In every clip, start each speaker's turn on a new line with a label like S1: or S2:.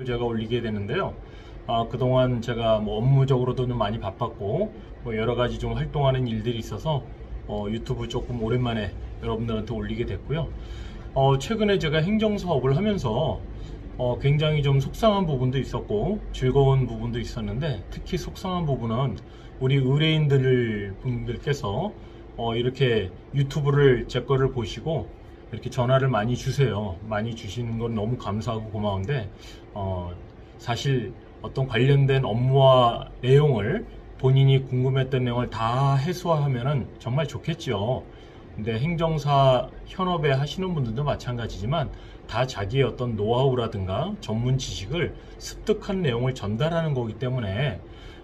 S1: 제가 올리게 되는데요. 그동안 제가 뭐 업무적으로도 좀 많이 바빴고 뭐 여러 가지 좀 활동하는 일들이 있어서 유튜브 조금 오랜만에 여러분들한테 올리게 됐고요. 최근에 제가 행정 사업을 하면서 굉장히 좀 속상한 부분도 있었고 즐거운 부분도 있었는데, 특히 속상한 부분은 우리 의뢰인들 분들께서 이렇게 유튜브를 제 거를 보시고 이렇게 전화를 많이 주세요. 많이 주시는 건 너무 감사하고 고마운데, 사실 어떤 관련된 업무와 내용을, 본인이 궁금했던 내용을 다 해소하면은 정말 좋겠죠. 근데 행정사 현업에 하시는 분들도 마찬가지지만 다 자기의 어떤 노하우라든가 전문 지식을 습득한 내용을 전달하는 거기 때문에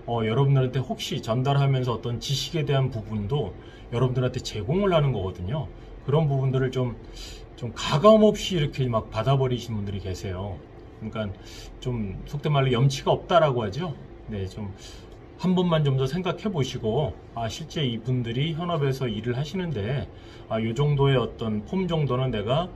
S1: 여러분들한테 혹시 전달하면서 어떤 지식에 대한 부분도 여러분들한테 제공을 하는 거거든요. 그런 부분들을 좀 가감 없이 이렇게 막 받아버리신 분들이 계세요. 그러니까 좀 속된 말로 염치가 없다라고 하죠. 네, 좀 한 번만 좀 더 생각해 보시고, 실제 이분들이 현업에서 일을 하시는데 요 정도의 어떤 폼 정도는 내가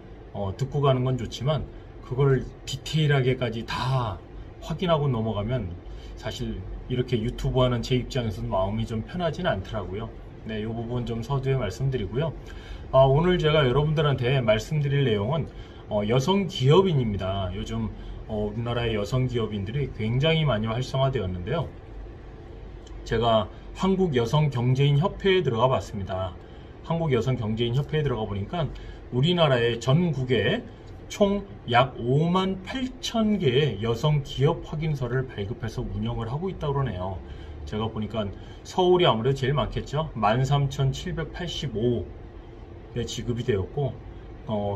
S1: 듣고 가는 건 좋지만 그걸 디테일하게까지 다 확인하고 넘어가면 사실 이렇게 유튜브 하는 제 입장에서는 마음이 좀 편하지는 않더라고요. 네, 이 부분 좀 서두에 말씀드리고요. 오늘 제가 여러분들한테 말씀드릴 내용은 여성 기업인입니다. 요즘 우리나라의 여성 기업인들이 굉장히 많이 활성화되었는데요. 제가 한국여성경제인협회에 들어가 봤습니다. 한국여성경제인협회에 들어가 보니까 우리나라의 전국에 총 약 5만 8천 개의 여성 기업 확인서를 발급해서 운영을 하고 있다고 그러네요. 제가 보니까 서울이 아무래도 제일 많겠죠. 13,785에 지급이 되었고,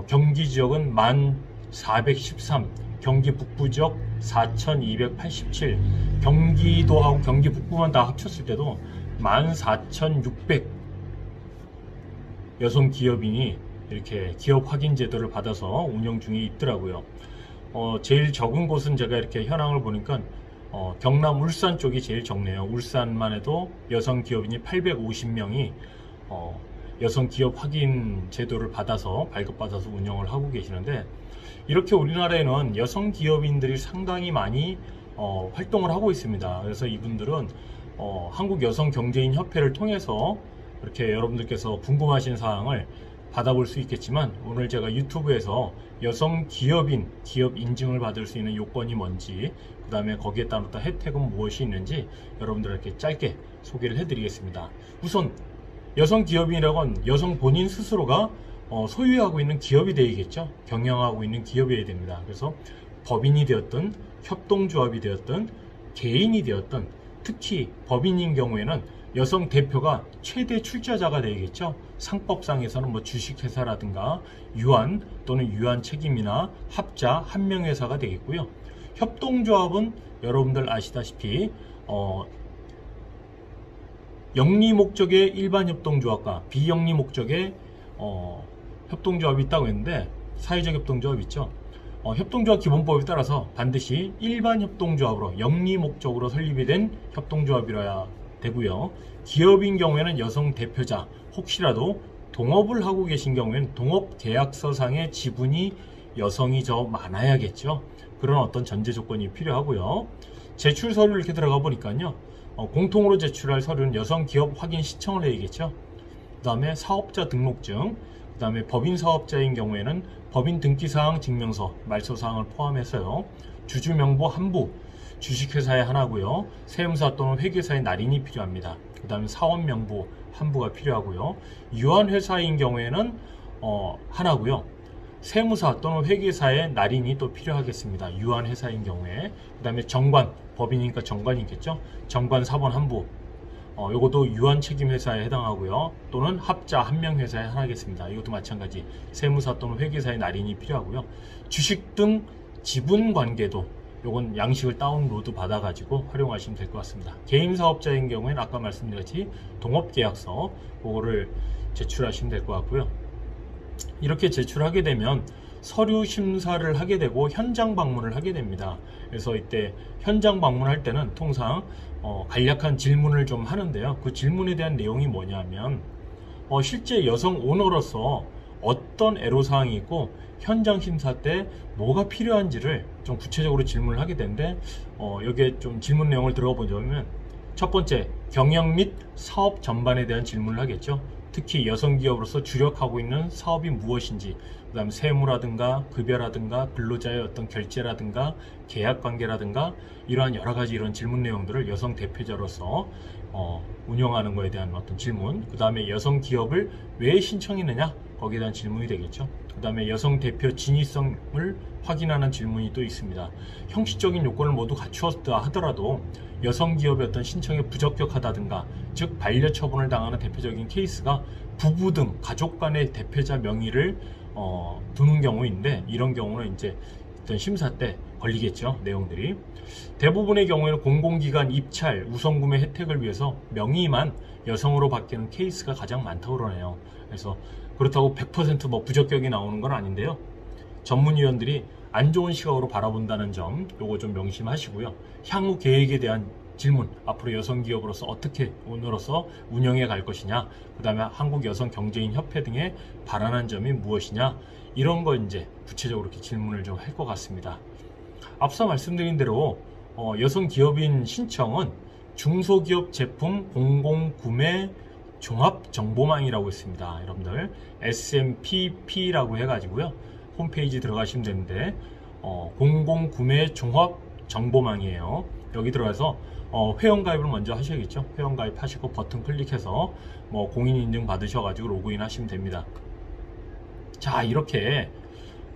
S1: 경기 지역은 1,413, 경기 북부 지역 4,287, 경기도하고 경기 북부만 다 합쳤을 때도 14,600 여성 기업인이 이렇게 기업 확인 제도를 받아서 운영 중에 있더라고요. 제일 적은 곳은 제가 이렇게 현황을 보니까 경남 울산 쪽이 제일 적네요. 울산만 해도 여성 기업인이 850명이 여성 기업 확인 제도를 받아서 발급받아서 운영을 하고 계시는데, 이렇게 우리나라에는 여성 기업인들이 상당히 많이 활동을 하고 있습니다. 그래서 이분들은 한국여성경제인협회를 통해서 이렇게 여러분들께서 궁금하신 사항을 받아볼 수 있겠지만, 오늘 제가 유튜브에서 여성 기업인, 기업 인증을 받을 수 있는 요건이 뭔지, 그 다음에 거기에 따른 어떤 혜택은 무엇이 있는지 여러분들에게 짧게 소개를 해드리겠습니다. 우선 여성 기업인이라고 하면 여성 본인 스스로가 소유하고 있는 기업이 되겠죠. 경영하고 있는 기업이어야 됩니다. 그래서 법인이 되었든 협동조합이 되었든 개인이 되었든, 특히 법인인 경우에는 여성 대표가 최대 출자자가 되겠죠. 상법상에서는 뭐 주식회사라든가 유한 또는 유한 책임이나 합자 한명회사가 되겠고요. 협동조합은 여러분들 아시다시피 영리 목적의 일반 협동조합과 비영리 목적의 협동조합이 있다고 했는데, 사회적 협동조합 있죠. 협동조합 기본법에 따라서 반드시 일반 협동조합으로 영리 목적으로 설립이 된 협동조합이라야 되고요. 기업인 경우에는 여성 대표자, 혹시라도 동업을 하고 계신 경우에는 동업계약서상의 지분이 여성이 더 많아야겠죠. 그런 어떤 전제 조건이 필요하고요. 제출 서류 이렇게 들어가 보니까요, 공통으로 제출할 서류는 여성 기업 확인 시청을 해야겠죠. 그 다음에 사업자 등록증, 그 다음에 법인 사업자인 경우에는 법인 등기사항 증명서, 말소사항을 포함해서요. 주주명부 한 부, 주식회사에 하나고요. 세무사 또는 회계사의 날인이 필요합니다. 그 다음에 사원명부 한 부가 필요하고요. 유한회사인 경우에는 하나고요. 세무사 또는 회계사의 날인이 또 필요하겠습니다. 유한회사인 경우에. 그 다음에 정관, 법인이니까 정관이 있겠죠. 정관 사본 한 부, 요것도 유한 책임 회사에 해당하고요. 또는 합자 한명 회사에 하나겠습니다. 이것도 마찬가지 세무사 또는 회계사의 날인이 필요하고요. 주식 등 지분 관계도 요건 양식을 다운로드 받아가지고 활용하시면 될 것 같습니다. 개인 사업자인 경우에는 아까 말씀드렸듯이 동업계약서 그거를 제출하시면 될 것 같고요. 이렇게 제출하게 되면 서류 심사를 하게 되고 현장 방문을 하게 됩니다. 그래서 이때 현장 방문할 때는 통상 간략한 질문을 좀 하는데요. 그 질문에 대한 내용이 뭐냐면 실제 여성 오너로서 어떤 애로사항이 있고 현장 심사 때 뭐가 필요한지를 좀 구체적으로 질문을 하게 되는데 여기에 좀 질문 내용을 들어가 보자면 첫 번째, 경영 및 사업 전반에 대한 질문을 하겠죠. 특히 여성 기업으로서 주력하고 있는 사업이 무엇인지, 그 다음 세무라든가 급여라든가 근로자의 어떤 결제라든가 계약관계라든가 이러한 여러가지 이런 질문 내용들을 여성 대표자로서 운영하는 거에 대한 어떤 질문, 그 다음에 여성 기업을 왜 신청했느냐, 거기에 대한 질문이 되겠죠. 그 다음에 여성 대표 진위성을 확인하는 질문이 또 있습니다. 형식적인 요건을 모두 갖추었다 하더라도 여성 기업의 어떤 신청에 부적격하다든가, 즉 반려 처분을 당하는 대표적인 케이스가 부부 등 가족 간의 대표자 명의를 두는 경우인데, 이런 경우는 이제 어떤 심사 때 걸리겠죠. 내용들이 대부분의 경우에는 공공기관 입찰 우선구매 혜택을 위해서 명의만 여성으로 바뀌는 케이스가 가장 많다고 그러네요. 그래서 그렇다고 100% 뭐 부적격이 나오는 건 아닌데요. 전문위원들이 안 좋은 시각으로 바라본다는 점, 요거 좀 명심하시고요. 향후 계획에 대한 질문, 앞으로 여성 기업으로서 어떻게 오늘로서 운영해 갈 것이냐, 그 다음에 한국 여성 경제인 협회 등의 바라는 점이 무엇이냐, 이런 거 이제 구체적으로 이렇게 질문을 좀 할 것 같습니다. 앞서 말씀드린 대로 여성 기업인 신청은 중소기업 제품 공공구매 종합정보망이라고 있습니다. 여러분들 SMPP라고 해가지고요, 홈페이지 들어가시면 되는데 공공구매 종합정보망이에요. 여기 들어가서 회원가입을 먼저 하셔야겠죠. 회원가입 하시고 버튼 클릭해서 뭐 공인인증 받으셔가지고 로그인 하시면 됩니다. 자, 이렇게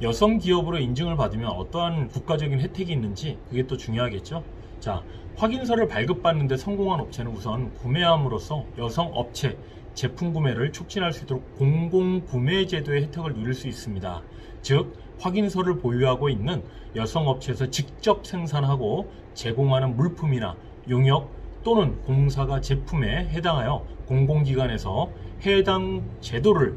S1: 여성 기업으로 인증을 받으면 어떠한 국가적인 혜택이 있는지, 그게 또 중요하겠죠. 자, 확인서를 발급받는데 성공한 업체는 우선 구매함으로써 여성 업체 제품 구매를 촉진할 수 있도록 공공구매 제도의 혜택을 누릴 수 있습니다. 즉, 확인서를 보유하고 있는 여성 업체에서 직접 생산하고 제공하는 물품이나 용역 또는 공사가 제품에 해당하여 공공기관에서 해당 제도를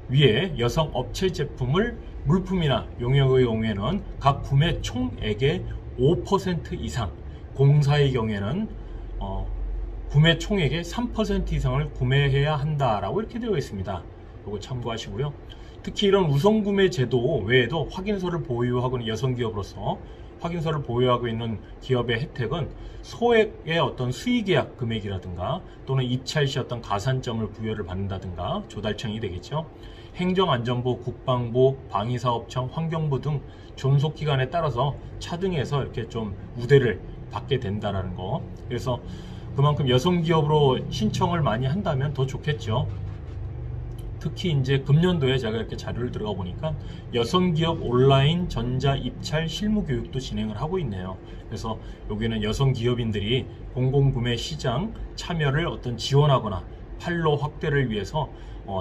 S1: 위해 여성 업체 제품을 물품이나 용역의 경우에는 각 구매 총액의 5% 이상, 공사의 경우에는 구매 총액의 3% 이상을 구매해야 한다라고 이렇게 되어 있습니다. 이거 참고하시고요. 특히 이런 우선구매 제도 외에도 확인서를 보유하고 있는 여성기업으로서 확인서를 보유하고 있는 기업의 혜택은 소액의 어떤 수의계약 금액이라든가 또는 입찰 시 어떤 가산점을 부여를 받는다든가 조달청이 되겠죠. 행정안전부, 국방부, 방위사업청, 환경부 등 존속기관에 따라서 차등해서 이렇게 좀 우대를 받게 된다라는 거. 그래서 그만큼 여성기업으로 신청을 많이 한다면 더 좋겠죠. 특히 이제 금년도에 제가 이렇게 자료를 들어가 보니까 여성기업 온라인 전자 입찰 실무 교육도 진행을 하고 있네요. 그래서 여기는 여성기업인들이 공공구매 시장 참여를 어떤 지원하거나 판로 확대를 위해서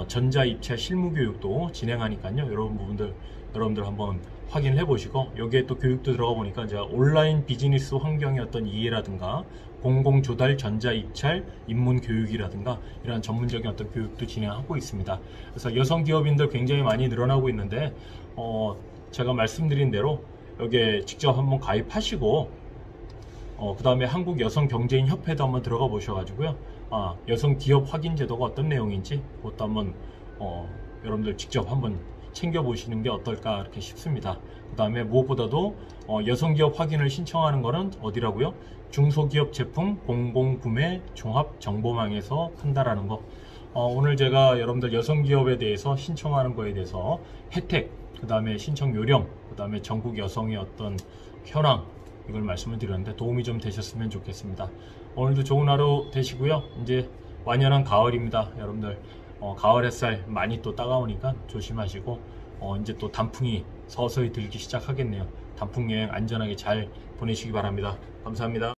S1: 전자 입찰 실무 교육도 진행하니까요. 이런 부분들 여러분들 한번 확인해 보시고, 여기에 또 교육도 들어가 보니까 이제 온라인 비즈니스 환경의 어떤 이해라든가 공공조달 전자 입찰 입문 교육이라든가 이런 전문적인 어떤 교육도 진행하고 있습니다. 그래서 여성 기업인들 굉장히 많이 늘어나고 있는데 제가 말씀드린 대로 여기에 직접 한번 가입하시고 그 다음에 한국 여성 경제인 협회도 한번 들어가 보셔가지고요, 여성 기업 확인 제도가 어떤 내용인지 그것도 한번 여러분들 직접 한번 챙겨 보시는 게 어떨까 이렇게 싶습니다. 그 다음에 무엇보다도 여성 기업 확인을 신청하는 거는 어디라고요? 중소기업 제품 공공구매 종합정보망에서 한다라는 거. 오늘 제가 여러분들 여성 기업에 대해서 신청하는 거에 대해서 혜택, 그 다음에 신청 요령, 그 다음에 전국 여성의 어떤 현황, 이걸 말씀을 드렸는데 도움이 좀 되셨으면 좋겠습니다. 오늘도 좋은 하루 되시고요. 이제 완연한 가을입니다. 여러분들 가을 햇살 많이 또 따가우니까 조심하시고 이제 또 단풍이 서서히 들기 시작하겠네요. 단풍 여행 안전하게 잘 보내시기 바랍니다. 감사합니다.